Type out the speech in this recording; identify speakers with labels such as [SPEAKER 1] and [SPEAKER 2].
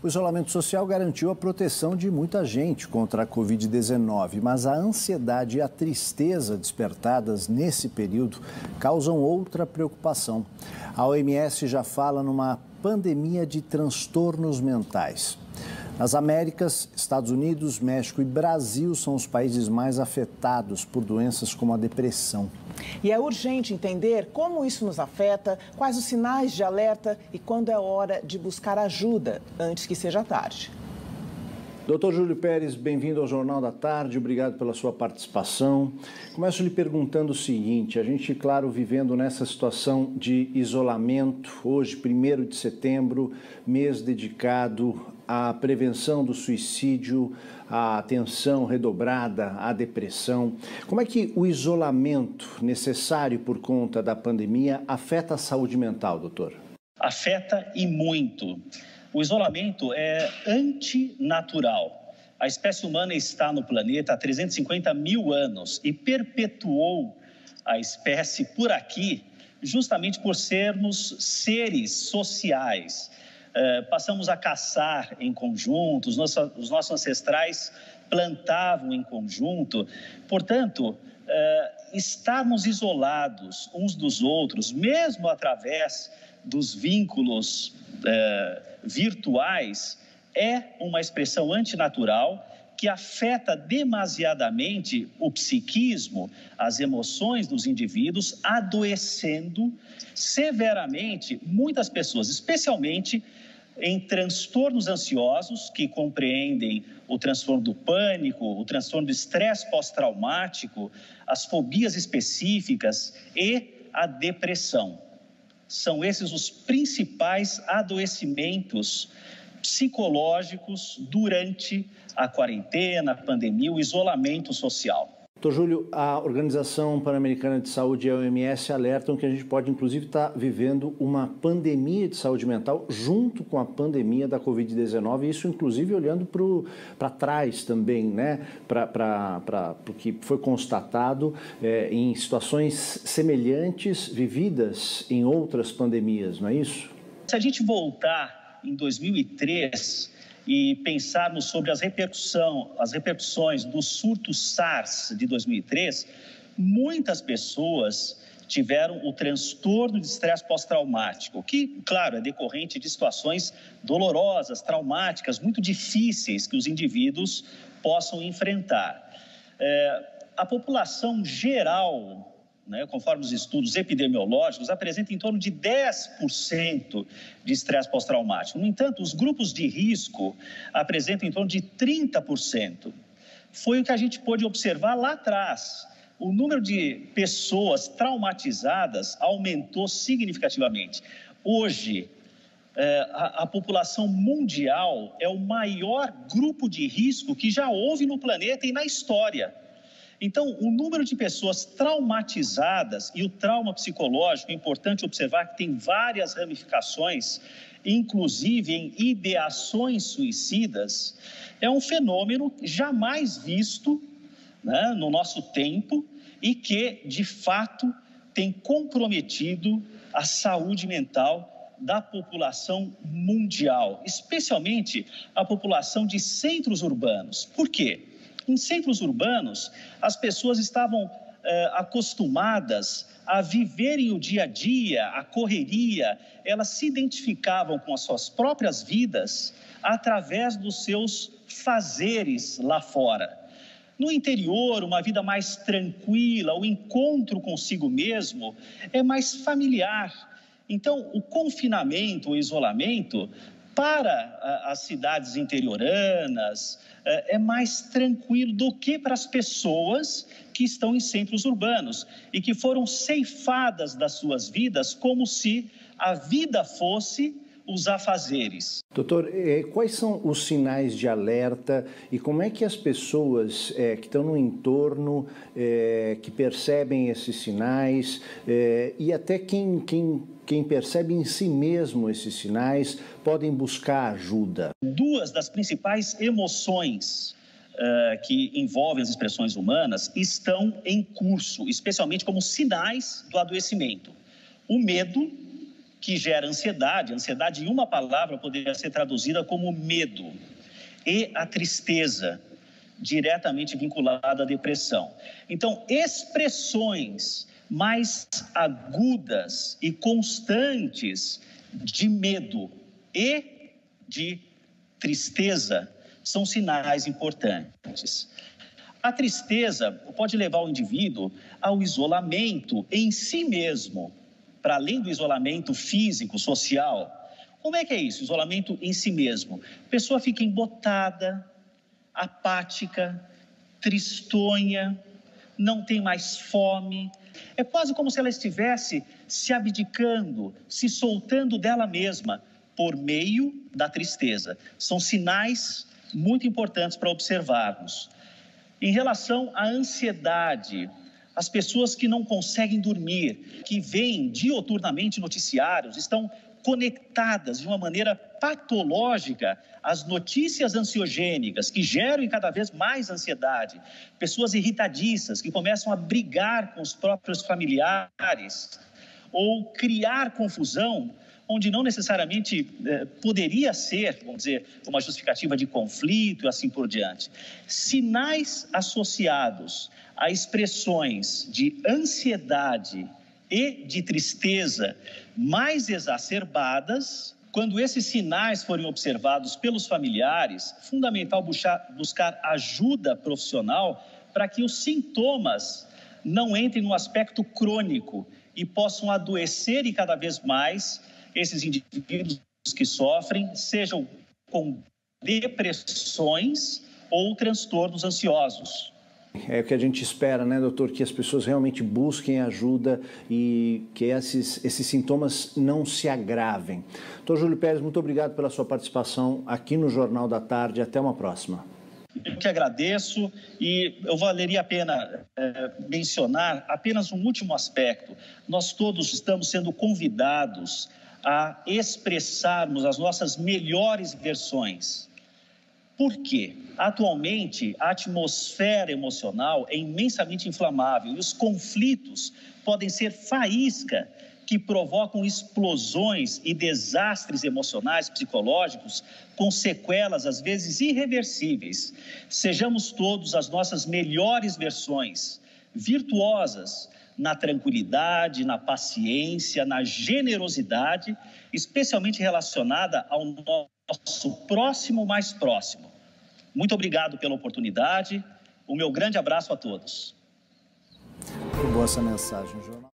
[SPEAKER 1] O isolamento social garantiu a proteção de muita gente contra a Covid-19, mas a ansiedade e a tristeza despertadas nesse período causam outra preocupação. A OMS já fala numa pandemia de transtornos mentais. Nas Américas, Estados Unidos, México e Brasil são os países mais afetados por doenças como a depressão.
[SPEAKER 2] E é urgente entender como isso nos afeta, quais os sinais de alerta e quando é hora de buscar ajuda antes que seja tarde.
[SPEAKER 1] Doutor Júlio Pérez, bem-vindo ao Jornal da Tarde, obrigado pela sua participação. Começo lhe perguntando o seguinte, a gente, claro, vivendo nessa situação de isolamento, hoje, 1º de setembro, mês dedicado à prevenção do suicídio, à atenção redobrada à depressão. Como é que o isolamento necessário por conta da pandemia afeta a saúde mental, doutor?
[SPEAKER 3] Afeta e muito. O isolamento é antinatural. A espécie humana está no planeta há 350 mil anos e perpetuou a espécie por aqui justamente por sermos seres sociais. Passamos a caçar em conjunto, os nossos ancestrais plantavam em conjunto. Portanto, estarmos isolados uns dos outros, mesmo através dos vínculos virtuais, é uma expressão antinatural que afeta demasiadamente o psiquismo, as emoções dos indivíduos, adoecendo severamente muitas pessoas, especialmente em transtornos ansiosos, que compreendem o transtorno do pânico, o transtorno do estresse pós-traumático, as fobias específicas e a depressão. São esses os principais adoecimentos psicológicos durante a quarentena, a pandemia, o isolamento social.
[SPEAKER 1] Doutor Júlio, a Organização Pan-Americana de Saúde e a OMS alertam que a gente pode, inclusive, estar vivendo uma pandemia de saúde mental junto com a pandemia da Covid-19, isso, inclusive, olhando para trás também, né? Para o que foi constatado em situações semelhantes vividas em outras pandemias, não é isso?
[SPEAKER 3] Se a gente voltar em 2003... e pensarmos sobre as repercussões do surto SARS de 2003, muitas pessoas tiveram o transtorno de estresse pós-traumático, que, claro, é decorrente de situações dolorosas, traumáticas, muito difíceis que os indivíduos possam enfrentar. A população geral, conforme os estudos epidemiológicos, apresenta em torno de 10% de estresse pós-traumático. No entanto, os grupos de risco apresentam em torno de 30%. Foi o que a gente pôde observar lá atrás. O número de pessoas traumatizadas aumentou significativamente. Hoje, a população mundial é o maior grupo de risco que já houve no planeta e na história. Então, o número de pessoas traumatizadas e o trauma psicológico, é importante observar que tem várias ramificações, inclusive em ideações suicidas, é um fenômeno jamais visto, no nosso tempo e que, de fato, tem comprometido a saúde mental da população mundial, especialmente a população de centros urbanos. Por quê? Em centros urbanos, as pessoas estavam acostumadas a viverem o dia a dia, a correria, elas se identificavam com as suas próprias vidas através dos seus fazeres lá fora. No interior, uma vida mais tranquila, o encontro consigo mesmo é mais familiar. Então, o confinamento, o isolamento, para as cidades interioranas, é mais tranquilo do que para as pessoas que estão em centros urbanos e que foram ceifadas das suas vidas como se a vida fosse os afazeres.
[SPEAKER 1] Doutor, quais são os sinais de alerta e como é que as pessoas que estão no entorno, que percebem esses sinais e até quem percebe em si mesmo esses sinais podem buscar ajuda?
[SPEAKER 3] Duas das principais emoções que envolvem as expressões humanas estão em curso, especialmente como sinais do adoecimento: o medo que gera ansiedade. Ansiedade, em uma palavra, poderia ser traduzida como medo. E a tristeza, diretamente vinculada à depressão. Então, expressões mais agudas e constantes de medo e de tristeza são sinais importantes. A tristeza pode levar o indivíduo ao isolamento em si mesmo, para além do isolamento físico, social. Como é que é isso? Isolamento em si mesmo. A pessoa fica embotada, apática, tristonha, não tem mais fome. É quase como se ela estivesse se abdicando, se soltando dela mesma por meio da tristeza. São sinais muito importantes para observarmos. Em relação à ansiedade, as pessoas que não conseguem dormir, que veem dioturnamente noticiários, estão conectadas de uma maneira patológica às notícias ansiogênicas, que geram cada vez mais ansiedade. Pessoas irritadiças, que começam a brigar com os próprios familiares ou criar confusão, onde não necessariamente poderia ser, vamos dizer, uma justificativa de conflito e assim por diante. Sinais associados a expressões de ansiedade e de tristeza mais exacerbadas, quando esses sinais forem observados pelos familiares, é fundamental buscar ajuda profissional para que os sintomas não entrem no aspecto crônico e possam adoecer e cada vez mais esses indivíduos que sofrem, sejam com depressões ou transtornos ansiosos.
[SPEAKER 1] É o que a gente espera, né, doutor? Que as pessoas realmente busquem ajuda e que esses sintomas não se agravem. Doutor Júlio Pérez, muito obrigado pela sua participação aqui no Jornal da Tarde. Até uma próxima.
[SPEAKER 3] Eu que agradeço e eu valeria a pena mencionar apenas um último aspecto. Nós todos estamos sendo convidados a expressarmos as nossas melhores versões. Por quê? Atualmente, a atmosfera emocional é imensamente inflamável e os conflitos podem ser faísca que provocam explosões e desastres emocionais, psicológicos, com sequelas, às vezes, irreversíveis. Sejamos todos as nossas melhores versões, virtuosas, na tranquilidade, na paciência, na generosidade, especialmente relacionada ao nosso próximo mais próximo. Muito obrigado pela oportunidade. O meu grande abraço a todos.
[SPEAKER 1] Muito boa essa mensagem, Jornal.